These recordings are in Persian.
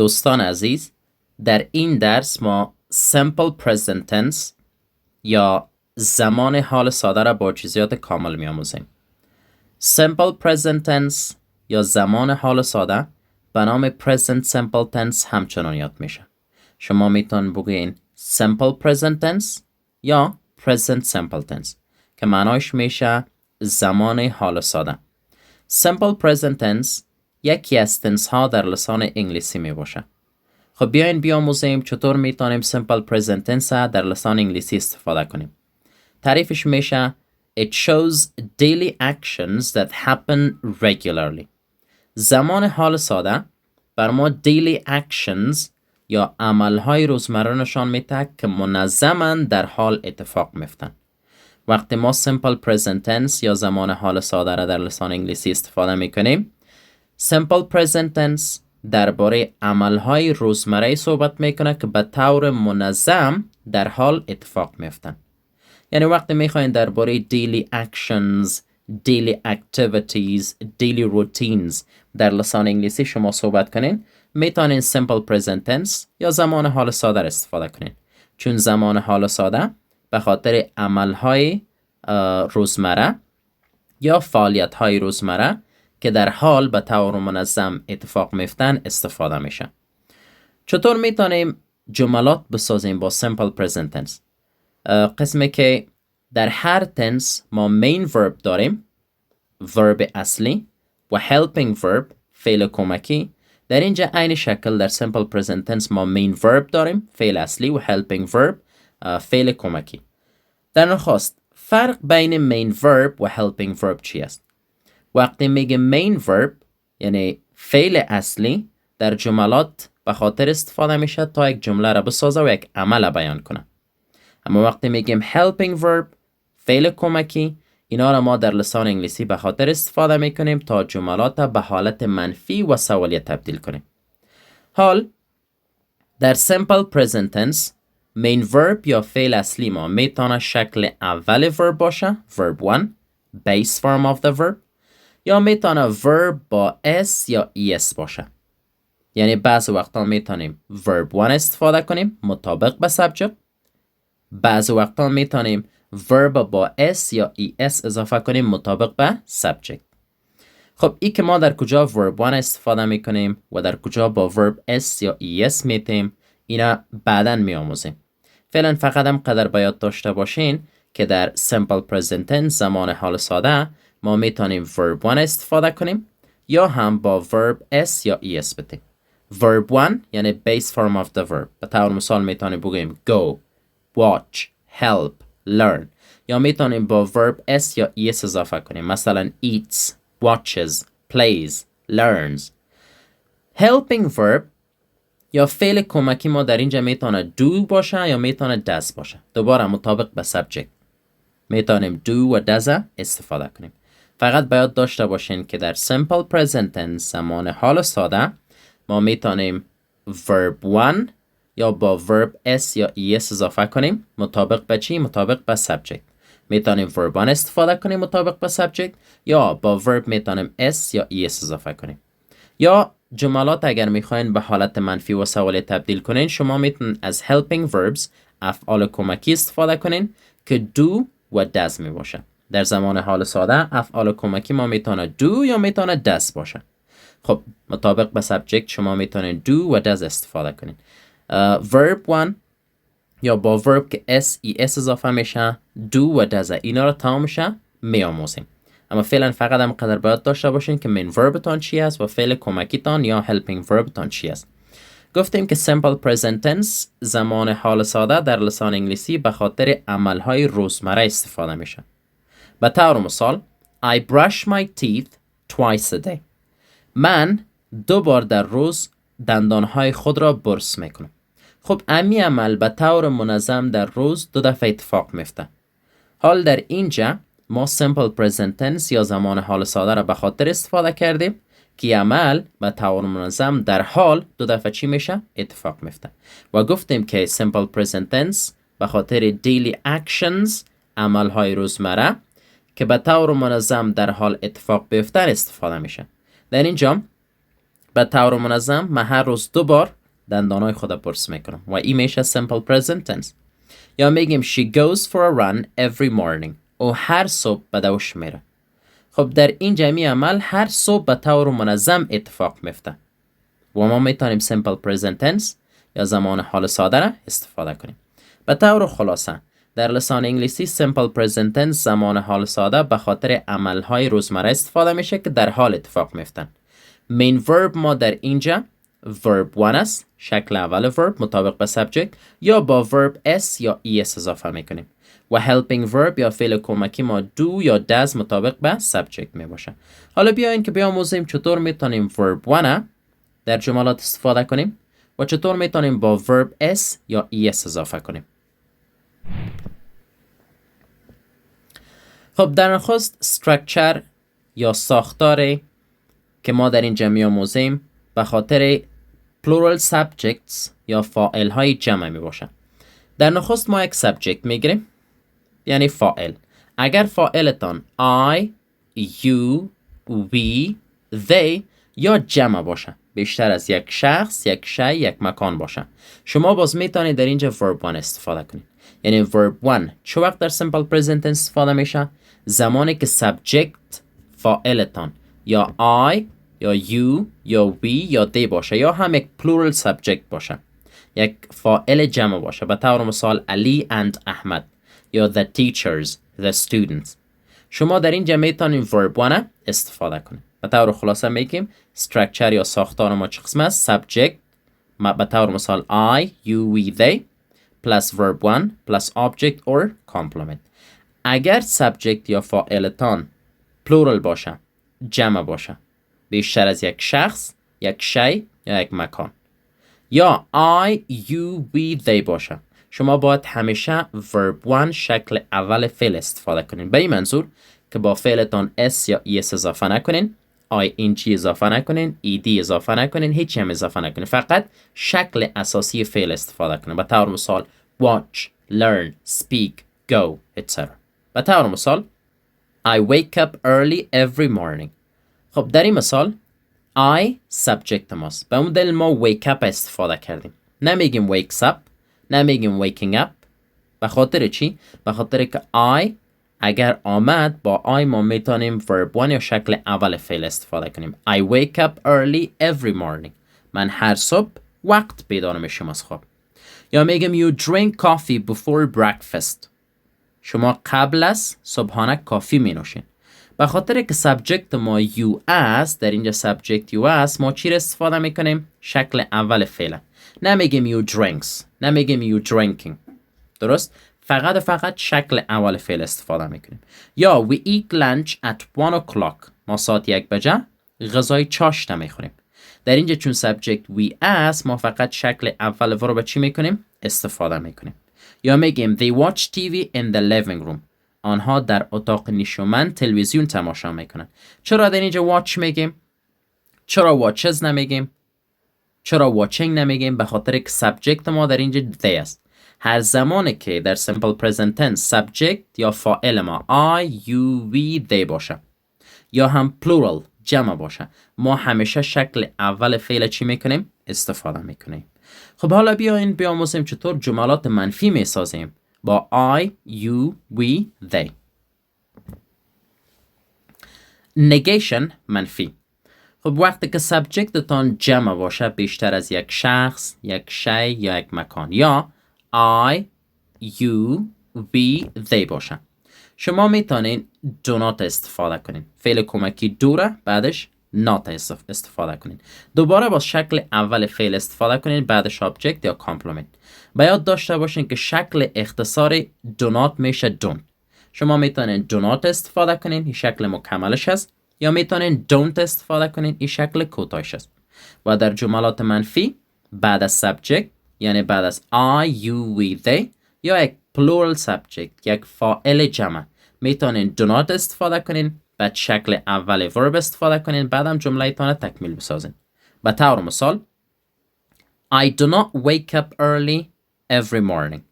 دوستان عزیز، در این درس ما simple present tense یا زمان حال ساده را با جزئیات کامل می‌آموزیم. simple present tense یا زمان حال ساده به نام present simple tense همچنان یاد میشه. شما میتون بگین simple present tense یا present simple tense که معنایش میشه زمان حال ساده. simple present tense یکی از تنس ها در لسان انگلیسی می باشه. خب بیاین بیاموزیم چطور میتونیم simple present tense در لسان انگلیسی استفاده کنیم. تعریفش میشه It shows daily actions that happen regularly. زمان حال ساده بر ما daily actions یا عملهای روزمره نشان میده که منظما در حال اتفاق میفتن. وقتی ما simple present tense یا زمان حال ساده را در لسان انگلیسی استفاده میکنیم، simple present tense درباره عملهای روزمره صحبت میکنه که به طور منظم در حال اتفاق میفتن. یعنی وقتی میخواین درباره daily actions، daily activities، daily routines در لسان انگلیسی شما صحبت کنین، میتونین simple present tense یا زمان حال ساده استفاده کنین. چون زمان حال ساده به خاطر عملهای روزمره یا فعالیت‌های روزمره که در حال به طور منظم اتفاق میفتن استفاده میشه. چطور میتونیم جملات بسازیم با simple present tense؟ قسمی که در هر تنس ما main verb داریم، verb اصلی، و helping verb فعل کمکی. در اینجا عین شکل در simple present tense ما main verb داریم، فعل اصلی، و helping verb فعل کمکی. در نخست فرق بین main verb و helping verb چی است؟ وقتی میگه main verb یعنی فعل اصلی در جملات به خاطر استفاده میشه تا یک جمله را بسازه و یک عمل بیان کنه. اما وقتی میگیم helping verb فعل کمکی، اینا را ما در لسان انگلیسی به خاطر استفاده میکنیم تا جملات به حالت منفی و سوالیه تبدیل کنیم. حال در simple present tense main verb یا فعل اصلی ما میتونه شکل اول verb باشه، verb 1 base form of the verb، یا میتونه verb با s یا es باشه. یعنی بعض وقتا میتونیم verb 1 استفاده کنیم مطابق به subject، بعض وقتا میتونیم verb با s یا es اضافه کنیم مطابق به subject. خب این که ما در کجا verb 1 استفاده میکنیم و در کجا با verb s یا es میتیم، اینا بعداً میآموزیم. فعلا فقط هم قدر باید داشته باشین که در simple present tense زمان حال ساده ما میتونیم verb 1 استفاده کنیم یا هم با verb s یا es بتیم. verb 1 یعنی base form of the verb. به طور مثال میتونیم بگیم go، watch، help، learn، یا میتونیم با verb s یا es اضافه کنیم، مثلا eats، watches، plays، learns. helping verb یا فعل کمکی ما در اینجا میتونه do باشه یا میتونه does باشه، دوباره مطابق به subject میتونیم do و does استفاده کنیم. فقط باید داشته باشین که در simple present tense زمان حال ساده ما میتونیم verb 1 یا با verb s یا es اضافه کنیم مطابق به چی؟ مطابق به subject. میتونیم verb 1 استفاده کنیم مطابق به subject یا با verb میتونیم s یا es اضافه کنیم. یا جملات اگر میخواین به حالت منفی و سوالی تبدیل کنین، شما میتونین از helping verbs افعال کمکی استفاده کنین که do و does می باشه. در زمان حال ساده افعال کمکی ما میتونه do یا میتونه does باشه. خب مطابق به subject شما میتونین do و does استفاده کنین. verb 1 یا با verb که s es اضافه میشه do و does اینا رو تمام میشه میآموزیم. اما فعلا فقط هم قدر باید داشته باشین که main verb تان چی است و فعل کمکی تان یا helping verb تان چی است. گفتیم که simple present tense زمان حال ساده در لسان انگلیسی به خاطر عملهای روزمره استفاده میشه. به طور مثال I brush my teeth twice a day. من 2 بار در روز دندانهای خود را برس میکنم. خب امی عمل به طور منظم در روز 2 دفعه اتفاق میفته. حال در اینجا ما simple present tense یا زمان حال ساده را به خاطر استفاده کردیم که عمل به طور منظم در حال 2 دفعه چی میشه؟ اتفاق میفته. و گفتیم که simple present tense به خاطر daily actions عملهای روزمره که به طور منظم در حال اتفاق بیفتن استفاده میشه. در اینجا به طور منظم من هر روز 2 بار دندانای خود برس میکنم و این میشه simple present tense. یا میگیم she goes for a run every morning. او هر صبح به دوش میره. خب در این جمعی عمل هر صبح به طور منظم اتفاق میفته و ما میتونیم simple present tense یا زمان حال ساده را استفاده کنیم. به طور خلاصه در لسان انگلیسی simple present tense زمان حال ساده به خاطر عملهای روزمره استفاده میشه که در حال اتفاق میفتن. main verb ما در اینجا verb 1 است، شکل اول verb مطابق به subject، یا با verb s یا es اضافه میکنیم و helping verb یا فعل کمکی ما do یا does مطابق به subject می باشه. حالا بیاین که بیاموزیم چطور میتونیم verb 1 در جملات استفاده کنیم و چطور میتونیم با verb s یا es اضافه کنیم. خب در نخست structure یا ساختاری که ما در اینجا میاموزیم به خاطر plural subjects یا فاعل های جمع می باشه. در نخست ما یک subject میگیریم یعنی فاعل. اگر فاعلتان I, you, we, they یا جمع باشه، بیشتر از یک شخص، یک شی، یک مکان باشه، شما باز میتونید در اینجا verb 1 استفاده کنید. یعنی verb 1 چه وقت در simple present استفاده میشه؟ زمانی که subject فاعلتان یا I یا you یا we یا they باشه یا هم یک plural subject باشه، یک فاعل جمع باشه. به طور مثال علی and احمد یا the teachers, the students. شما در اینجا میتونید verb 1 استفاده کنید. به طور خلاصه میگیم structure یا ساختار ما چه قسم است؟ subject به طور مثال I, you, we, they plus verb 1 plus object or complement. اگر subject یا فاعلتان plural باشه، جمع باشه، بیشتر از یک شخص، یک شی یا یک مکان، یا I, you, we, they باشه، شما باید همیشه verb 1 شکل اول فعل استفاده کنین. به این منظور که با فعلتان s یا es اضافه نکنین، ing اضافه نکنین، ed اضافه نکنین، هیچی هم اضافه نکنین، فقط شکل اساسی فعل استفاده کنین. به طور مثال watch, learn, speak, go, etc. به طور مثال I wake up early every morning. خب در این مثال I subject ماست، به اون دلیل ما wake up استفاده کردیم، نمیگیم wakes up، نمیگیم waking up. به خاطر چی؟ به خاطر که I اگر آمد با I ما میتونیم verb 1 یا شکل اول فعل استفاده کنیم. I wake up early every morning. من هر صبح وقت بیدار میشم از خواب. یا میگم you drink coffee before breakfast. شما قبل از صبحانه کافی می نوشین. به خاطر که سابجکت ما you است، در اینجا سابجکت you است، ما چی را استفاده میکنیم؟ شکل اول فعل. نمیگیم you drinks، نمیگیم you drinking. درست؟ فقط شکل اول فعل استفاده میکنیم. یا we eat lunch at 1 o'clock. ما ساعت 1 بجه غذای چاشت میخوریم. در اینجا چون سابجکت we است، ما فقط شکل اول ورب چی میکنیم؟ استفاده میکنیم. یا میگیم they watch TV in the living room. آنها در اتاق نشومن تلویزیون تماشا میکنن. چرا در اینجا watch میگیم؟ چرا watches نمیگیم؟ چرا watching نمیگیم؟ به خاطر که سابجکت ما در اینجا they است. هر زمانی که در simple present tense سابجکت یا فاعل ما I, you, we, they باشه یا هم plural جمع باشه، ما همیشه شکل اول فعل چی میکنیم؟ استفاده میکنیم. خب حالا بیاین بیاموزیم چطور جملات منفی میسازیم با I, you, we, they. negation منفی. خب وقتی که سابجکتتان جمع باشه، بیشتر از یک شخص، یک شی یا یک مکان، یا I, you, we, they باشه، شما میتونین do not استفاده کنین. فعل کمکی دوره بعدش not استفاده کنین. دوباره با شکل اول فعل استفاده کنین، بعدش object یا complement. به یاد داشته باشین که شکل اختصاری do not میشه don't. شما میتونین do not استفاده کنین، این شکل مکملش هست، یا میتونین don't استفاده کنین، این شکل کوتاهش است. و در جملات منفی بعد از subject یعنی بعد از I, you, we, they یا یک plural subject، یک فاعل جمع، میتونین do not استفاده کنین، بعد شکل اول verb استفاده کنین، بعدم جمله تانه تکمیل بسازین. به طور مثال I do not wake up early every morning.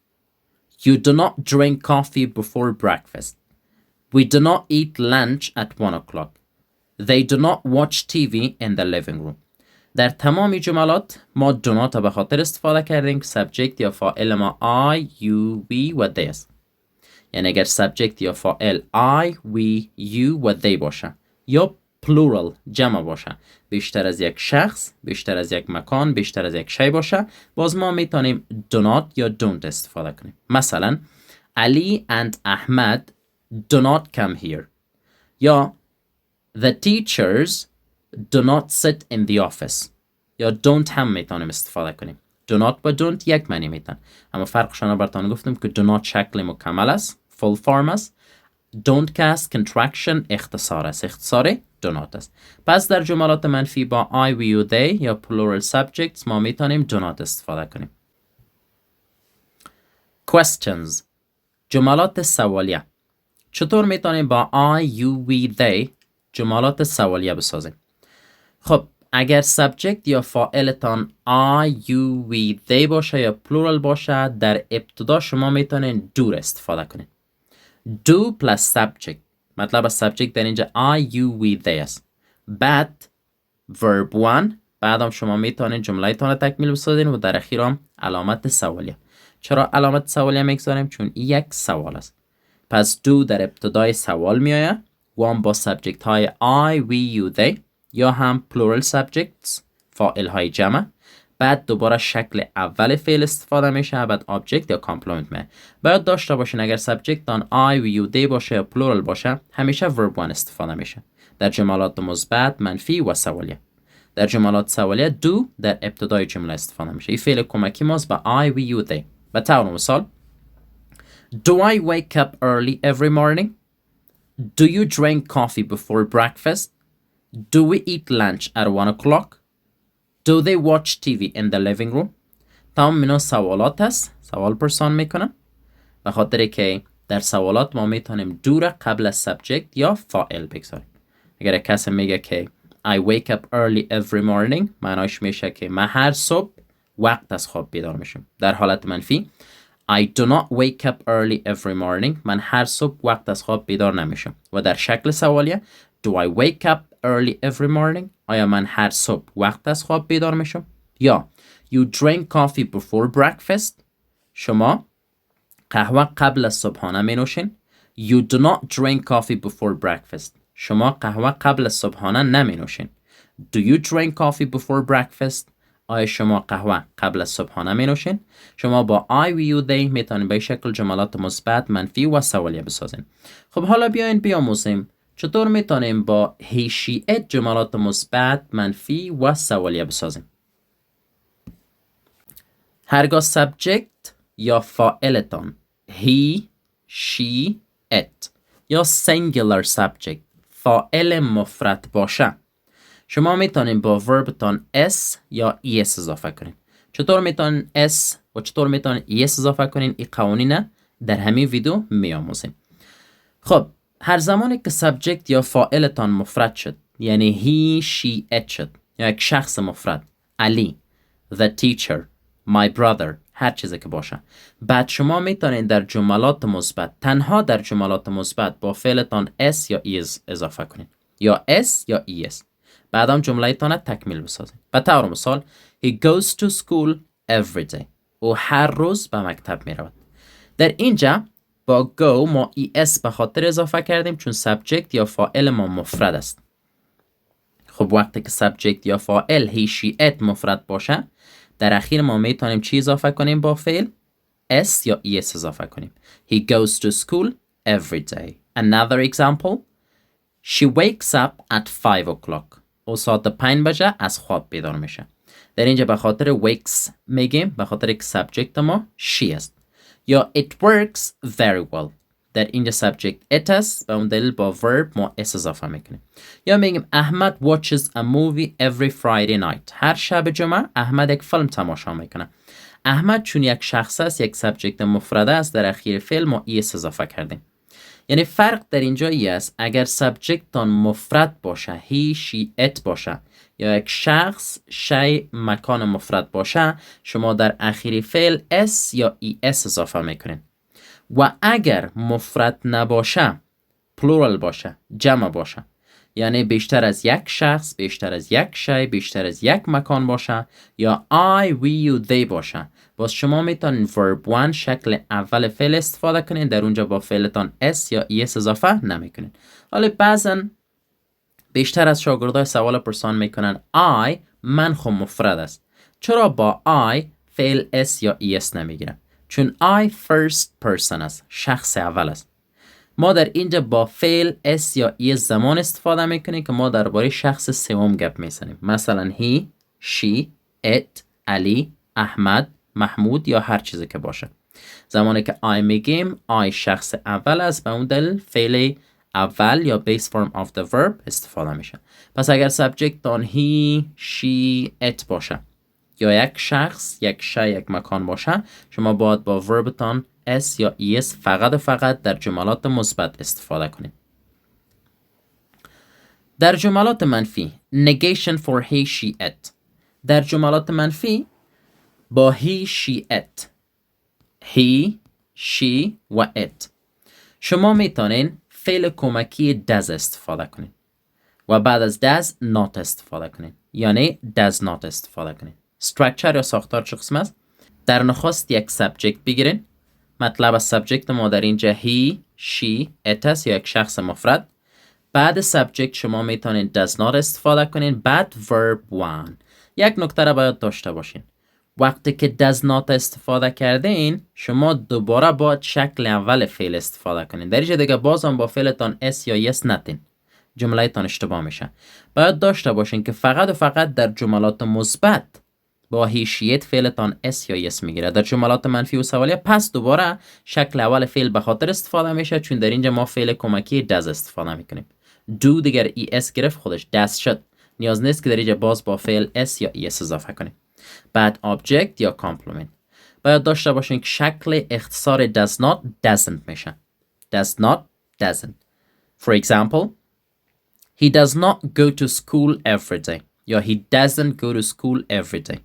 You do not drink coffee before breakfast. We do not eat lunch at 1 o'clock. They do not watch TV in the living room. در تمامی جملات ما do not به خاطر استفاده کردیم که subject یا فاعل ما I, you, we و they است. یعنی اگر subject یا فاعل I, we, you و they باشه یا plural جمع باشه، بیشتر از یک شخص، بیشتر از یک مکان، بیشتر از یک شی باشه، باز ما میتونیم do not یا don't استفاده کنیم. مثلا Ali and Ahmad do not come here. یا the teachers do not sit in the office. یا don't هم میتونیم استفاده کنیم. do not با don't یک معنی میتن، اما فرقشان براتون گفتم که do not شکل مکمل است، full form است. don't که است contraction اختصار است، اختصار do not است. پس در جملات منفی با I, we, you, they یا plural subjects ما میتونیم do not استفاده کنیم. questions جملات سوالیه. چطور میتونیم با I, you, we, they جملات سوالیه بسازیم؟ خب اگر subject یا فاعلتان I, you, we, they باشه یا plural باشه، در ابتدا شما میتونین do استفاده کنین. do plus subject، مطلب subject در اینجا I, you, we, they است. بعد verb 1، بعدم شما میتونین جمله تان تکمیل بسازین و در اخیر هم علامت سوالیه. چرا علامت سوالیه میگذاریم؟ چون یک سوال است. پس do در ابتدای سوال میآید و هم با subject های I, we, you, they یا هم plural subjects فاعل های جمع. بعد دوباره شکل اول فعل استفاده میشه، بعد object یا complement میه. باید داشته باشین اگر subject دان I, we, you, they باشه یا plural باشه همیشه verb 1 استفاده میشه در جملات مثبت، منفی و سوالیه. در جملات سوالیه do در ابتدای جمله استفاده میشه. این فعل کمکی ماست با I, we, you, they. به طور مثال Do I wake up early every morning? Do you drink coffee before breakfast? Do we eat lunch at 1 o'clock? Do they watch TV in the living room? تمام اینا سوالات هست، سوال پرسان میکنم، به خاطر که در سوالات ما میتونیم do را قبل از subject یا فاعل بگذاریم. اگر کسی میگه که I wake up early every morning، معناش میشه که من هر صبح وقت از خواب بیدار میشم. در حالت منفی I do not wake up early every morning، من هر صبح وقت از خواب بیدار نمیشم. و در شکل سوالیه Do I wake up early every morning؟ آیا من هر صبح وقت از خواب بیدار میشم؟ یا You drink coffee before breakfast؟ شما قهوه قبل از صبحانه می نوشین؟ You do not drink coffee before breakfast. شما قهوه قبل از صبحانه نمی نوشین. Do you drink coffee before breakfast؟ آیا شما قهوه قبل از صبحانه می نوشین؟ شما با I, we, you, they میتونید به شکل جملات مثبت، منفی و سوالیه بسازین. خب حالا بیاین بیاموزیم چطور میتونیم با he, she, it جملات مثبت، منفی و سوالیه بسازیم. هرگاه subject یا فاعلتان he, she, it یا singular subject فاعل مفرد باشه، شما میتونین با وربتان s یا es اضافه کنین. چطور میتونین s و چطور میتونین es اضافه کنین؟ این قوانین در همین ویدیو میآموزیم. خب هر زمانی که subject یا فاعلتان مفرد شد، یعنی he, she, it شد، یا یک شخص مفرد، علی، the teacher، my brother، هر چیزی که باشه، بعد شما میتونین در جملات مثبت، تنها در جملات مثبت با فعلتان s یا es اضافه کنین، یا s یا es. بعدم جمله تان تکمیل بسازین. به طور مثال He goes to school every day. او هر روز به مکتب می رود. در اینجا با go ما es به خاطر اضافه کردیم چون subject یا فاعل ما مفرد است. خب وقتی که subject یا فاعل he, she, it مفرد باشه، در اخیر ما میتونیم چی اضافه کنیم با فعل؟ s یا es اضافه کنیم. He goes to school every day. Another example She wakes up at 5 o'clock. او ساعت 5 بجه از خواب بیدار میشه. در اینجا به خاطر wakes میگیم، به خاطر که subject ما she است. یا it works very well. در اینجا subject it است، به اون دلیل با verb ما s اضافه میکنیم. یا میگیم احمد watches a movie every Friday night. هر شب جمعه احمد یک فیلم تماشا میکنه. احمد چون یک شخص است، یک subject مفرد است، در اخیر فعل ما es اضافه کردیم. یعنی فرق در اینجا است اگر subject تان مفرد باشه، he, she, it باشه، یا یک شخص، شی، مکان مفرد باشه، شما در اخیر فعل s یا es اضافه میکنین. و اگر مفرد نباشه، plural باشه، جمع باشه، یعنی بیشتر از یک شخص، بیشتر از یک شی، بیشتر از یک مکان باشه، یا I, we, you, they باشه. باز شما میتونین verb 1 شکل اول فعل استفاده کنین، در اونجا با فعلتان s یا es اضافه نمیکنین. حالا بعضا بیشتر از شاگردای سوال پرسان میکنن I من خو مفرد است. چرا با I فعل s یا es نمیگیرم؟ چون I first person است، شخص اول است. ما در اینجا با فعل s یا es زمان استفاده میکنیم که ما درباره شخص سوم گپ میزنیم. مثلا he, she, it, علی، احمد، محمود یا هر چیزی که باشه. زمانی که I میگیم I شخص اول است، به اون دلیل فعل اول یا base form of the verb استفاده میشه. پس اگر subject دان he, she, it باشه یا یک شخص، یک شی، یک مکان باشه، شما باید با verb تان s یا es فقط و فقط در جملات مثبت استفاده کنید. در جملات منفی negation for he, she, it. در جملات منفی با he, she, it، he, she و it شما میتونین فعل کمکی does استفاده کنین و بعد از does not استفاده کنین، یعنی does not استفاده کنین. structure یا ساختار چه قسم است؟ در نخست یک subject بگیرین. مطلب از subject ما در اینجا he, she, it است یا یک شخص مفرد. بعد subject شما میتونین does not استفاده کنین. بعد verb 1. یک نکته را باید داشته باشین، وقتی که does not استفاده کردین شما دوباره باید شکل اول فعل استفاده کنین. در اینجا دیگه بازم با فعلتان s یا yes نتین، جمله تان اشتباه میشه. باید داشته باشین که فقط و فقط در جملات مثبت با he, she, it فعلتان s یا yes میگیره. در جملات منفی و سوالیه پس دوباره شکل اول فعل به خاطر استفاده میشه چون در اینجا ما فعل کمکی does استفاده میکنیم. do دیگر es گرفت خودش does شد، نیاز نیست که در اینجا باز با فعل s یا es اضافه کنیم. بعد object یا complement باید داشته باشین که شکل اختصار does not doesn't میشه. does not doesn't. For example, he does not go to school every day یا he doesn't go to school every day.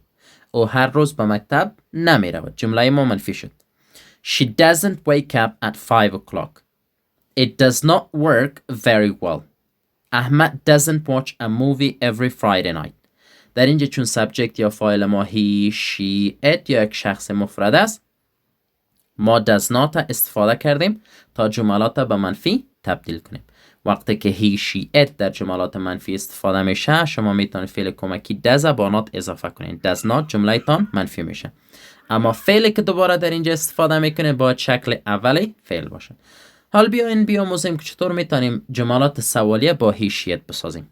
او هر روز به مکتب نمی رود. جمله ما منفی شد. She doesn't wake up at 5 o'clock. It does not work very well. Ahmed doesn't watch a movie every Friday night. در اینجا چون subject یا فاعل ما he, she, it یا یک شخص مفرد است، ما does not استفاده کردیم تا جملات به منفی تبدیل کنیم. وقتی که he, she, it در جملات منفی استفاده میشه شما میتونید فعل کمکی does با not اضافه کنید. does not جمله تان منفی میشه. اما فعلی که دوباره در اینجا استفاده میکنه باید شکل اولی فعل باشه. حال بیاموزیم که چطور میتونیم جملات سوالیه با he, she, it بسازیم.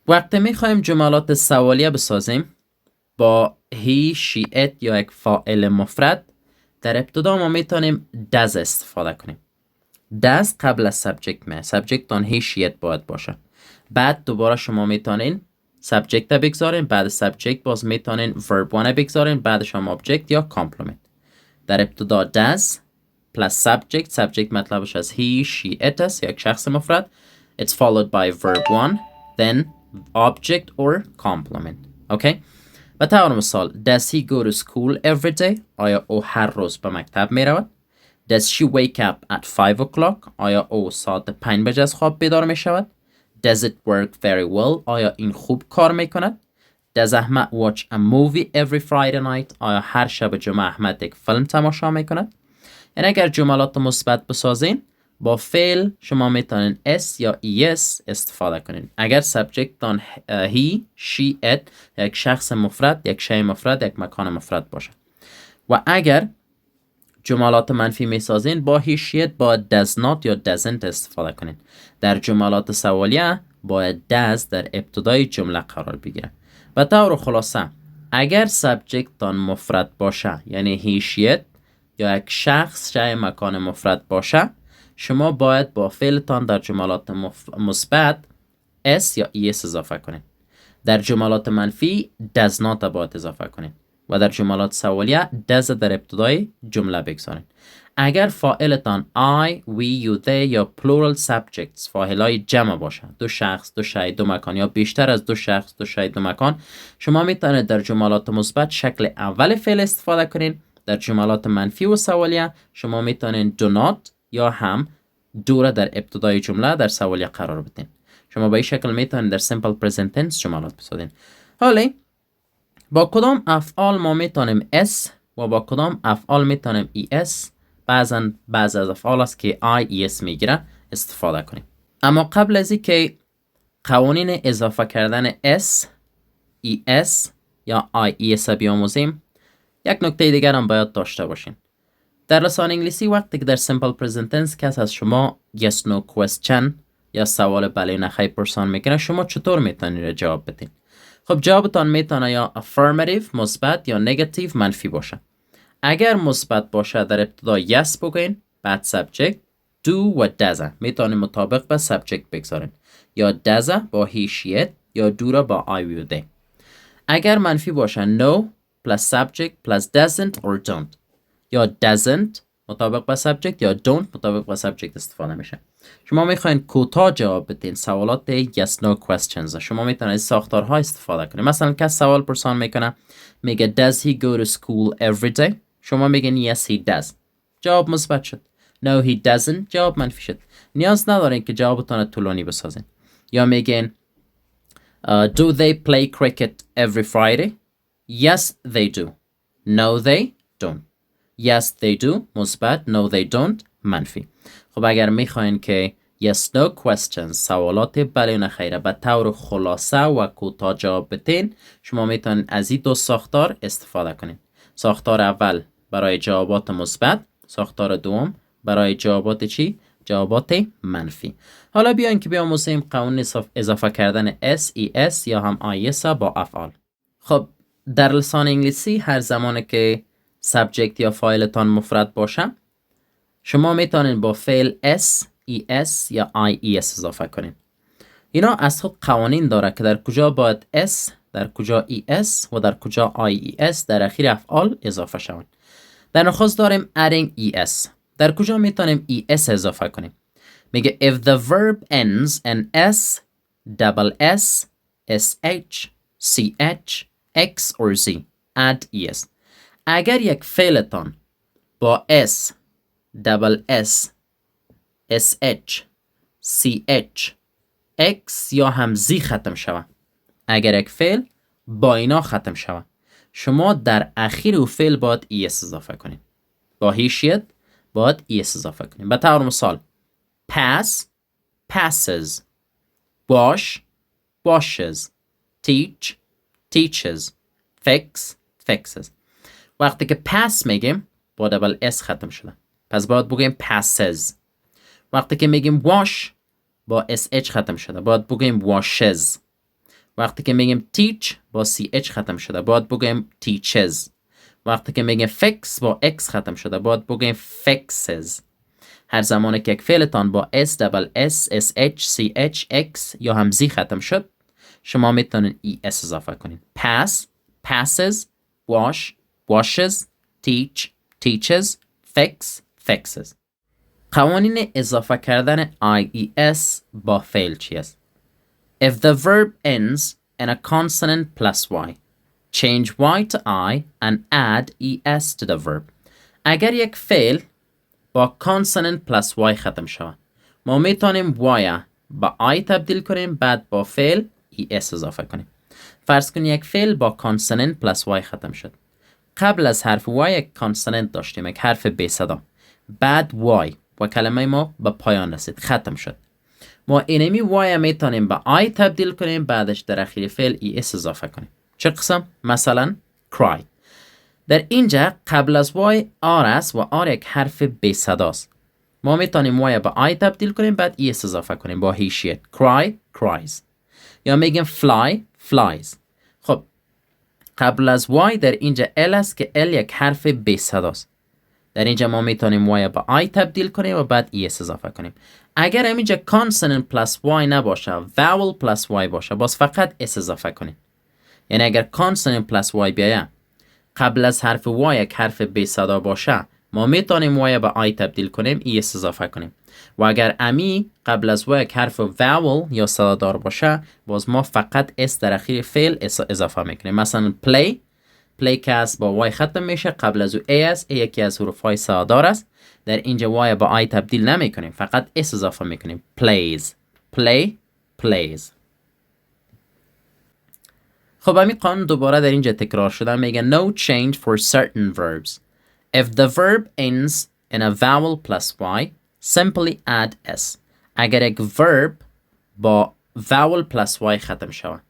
وقتی میخوایم جملات سوالیه بسازیم با he, she, it یا یک فاعل مفرد، در ابتدا ما میتونیم does استفاده کنیم. does قبل از subject میه. subject دان he, she, it باید باشه. بعد دوباره شما میتونین subject بگذارین، بعد subject باز میتونین verb 1 بگذارین، بعدش هم object یا complement. در ابتدا does plus subject مطلبش از he, she, it است یا یک شخص مفرد. It's followed by verb 1 then object or complement. Okay? به طور مثال does he go to school every day؟ آیا او هر روز به مکتب می رود؟ Does she wake up at 5 o'clock؟ آیا او ساعت 5 بجه از خواب بیدار می شود؟ Does it work very well؟ آیا این خوب کار می کند؟ Does Ahmed watch a movie every Friday night؟ آیا هر شب جمعه احمد یک فیلم تماشا می کند؟ یعنی اگر جملات مثبت بسازین با فعل شما میتونین s یا es استفاده کنین. اگر subject دان he, she, it یک شخص مفرد، یک شی مفرد، یک مکان مفرد باشه. و اگر جملات منفی میسازین با he, she, it باید does not یا doesn't استفاده کنین. در جملات سوالیه باید does در ابتدای جمله قرار بگیره. به طور خلاصه اگر subject دان مفرد باشه یعنی he, she, it یا یک شخص شی مکان مفرد باشه، شما باید با فعلتان در جملات مثبت s یا es اضافه کنین. در جملات منفی does not باید اضافه کنین و در جملات سوالیه does در ابتدای جمله بگذارین. اگر فاعلتان I, we, you, they یا plural subjects فاعلای جمع باشه، دو شخص، دو شی، دو مکان یا بیشتر از دو شخص، دو شی، دو مکان، شما میتونید در جملات مثبت شکل اول فعل استفاده کنین. در جملات منفی و سوالیه شما میتونین do not یا هم do را در ابتدای جمله در سوالیه قرار بدین. شما به این شکل میتونید در simple present tense جملات بسازین. حالا با کدام افعال ما میتونیم s و با کدام افعال میتونیم es، بعض از افعال است که es میگیره استفاده کنیم. اما قبل از این که قوانین اضافه کردن s، es یا es بیاموزیم، یک نکته دیگر هم باید داشته باشین. در لسان انگلیسی وقتی که در simple present tense کس از شما yes no question یا سوال بله نه خیر پرسان میکنه، شما چطور میتونید جواب بدین؟ خب جوابتان میتونه یا affirmative مثبت یا negative منفی باشه. اگر مثبت باشه در ابتدا yes بگین، بعد subject do و does میتونید مطابق به subject بگذارین، یا does با he she it یا do را با I will they. اگر منفی باشه no plus subject plus doesn't or don't، یا doesn't مطابق با subject یا don't مطابق با subject استفاده میشه. شما میخواین کوتاه جواب بدین سوالات yes no questions، شما میتونید از ساختارها استفاده کنید. مثلا کس سوال پرسان میکنه میگه does he go to school every day، شما میگین yes he does، جواب مثبت شد. no he doesn't، جواب منفی شد. نیاز ندارین که جوابتون طولانی بسازین. یا میگین do they play cricket every Friday؟ yes they do. no they don't. yes they do مثبت، no they don't منفی. خب اگر میخواین که yes no questions سوالات بله نه خیره به طور خلاصه و کوتاه جواب بدین، شما میتونید از این دو ساختار استفاده کنین. ساختار اول برای جوابات مثبت، ساختار دوم برای جوابات چی؟ جوابات منفی. حالا بیاین که بیاموزیم قانون اضافه کردن s es یا هم is با افعال. خب در لسان انگلیسی هر زمانی که سابجکت یا فاعلتان مفرد باشه، شما میتونین با فعل s es یا ies اضافه کنین. اینا از خود قوانین داره که در کجا باید s، در کجا es و در کجا ies در اخیر افعال اضافه شوند. در نخست داریم adding es. در کجا میتونیم es اضافه کنیم؟ میگه if the verb ends in s, double s, sh, ch, x or z, add es. اگر یک فعلتان با s, double s, sh, ch, x یا هم z ختم شود، اگر یک فعل با اینا ختم شود، شما در اخیر او فعل باید es اضافه کنید. با هیشیت باید es اضافه کنید. به طور مثال pass passes، wash washes، teach teaches، fix fixes. وقتی که pass میگیم با دبل s ختم شده، پس باید بگیم passes. وقتی که میگیم wash با sh ختم شده، باید بگیم washes. وقتی که میگیم teach با ch ختم شده، باید بگیم teaches. وقتی که میگیم fix با x ختم شده، باید بگیم fixes. هر زمانی که یک فعلتان با s double s sh ch x یا هم z ختم شد، شما میتونید es اضافه کنید. pass passes، wash washes، teach teaches، fix fixes. قوانین اضافه کردن ies با فعل چی است؟ If the verb ends in a consonant plus y, change y to I and add es to the verb. اگر یک فعل با consonant plus y ختم شود، ما میتونیم y با I تبدیل کنیم، بعد با فعل es اضافه کنیم. فرض کنید یک فعل با consonant plus y ختم شد. قبل از حرف y یک consonant داشتیم، یک حرف بی صدا، بعد y و کلمه ما به پایان رسید، ختم شد. ما اینمی y میتونیم به I تبدیل کنیم، بعدش در اخیر فعل es اضافه کنیم. چه قسم؟ مثلا cry. در اینجا قبل از y r است و r یک حرف بی صداست. ما میتونیم y به I تبدیل کنیم، بعد es اضافه کنیم با he she it. cry cries. یا میگیم fly flies. خب قبل از y در اینجا l است که l یک حرف بی صداست. در اینجا ما میتونیم y به I تبدیل کنیم و بعد es اضافه کنیم. اگر اینجا consonant plus y نباشه، vowel plus y باشه، باز فقط s اضافه کنیم. یعنی اگر consonant plus y بیاید قبل از حرف y یک حرف بی صدا باشه، ما میتونیم y به I تبدیل کنیم، es اضافه کنیم. و اگر امی قبل از y یک حرف vowel یا صدا دار باشه، باز ما فقط s در اخیر فعل اضافه میکنیم. مثلا play که از با y ختم میشه، قبل از او a است، a یکی از حروف های صدا دار است. در اینجا y با I تبدیل نمی کنیم، فقط s اضافه میکنیم. plays play plays. خب همین قانون دوباره در اینجا تکرار شده. میگه no change for certain verbs. If the verb ends in a vowel plus y, simply add s. اگر یک verb با vowel plus y ختم شود،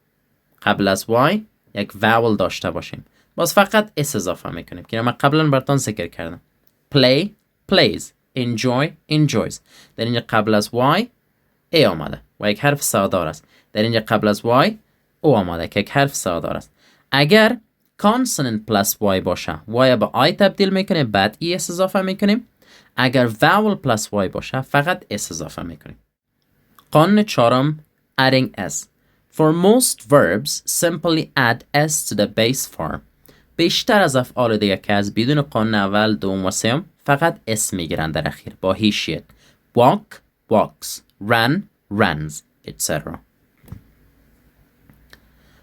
قبل از y یک vowel داشته باشیم، باز فقط s اضافه میکنیم که من قبلا براتون ذکر کردم. play plays، enjoy enjoys. در اینجا قبل از y a آمده و یک حرف سادار است. در اینجا قبل از y او آمده که یک حرف سادار است. اگر consonant plus y باشه y به I تبدیل میکنیم، بعد es اضافه میکنیم. اگر vowel plus y باشه فقط s اضافه میکنیم. قانون چهارم adding s. For most verbs simply add s to the base form. بیشتر از افعال دیگه که از بدون قانون اول، دوم و سوم فقط اس میگیرن در اخیر با حیثیت. walk walks، run runs etc.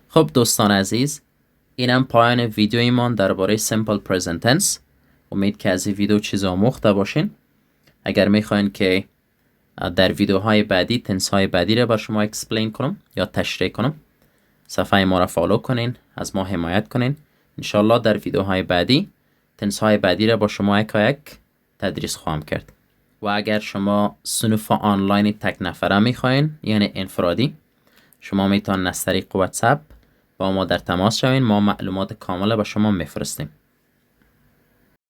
خب دوستان عزیز، اینم پایان ویدیویمان درباره simple present tense. امید که از این ویدیو چیز آموخته باشین. اگر میخواین که در ویدیوهای بعدی تنس های بعدی را بر شما اکسپلین کنم یا تشریح کنم، صفحه ما را فالو کنین، از ما حمایت کنین. انشالله در ویدیوهای بعدی تنس های بعدی را با شما یک تدریس خواهم کرد. و اگر شما صنف آنلاین تک نفره میخواین یعنی انفرادی، شما میتونید از طریق واتساپ با ما در تماس شوین. ما معلومات کامل به شما میفرستیم.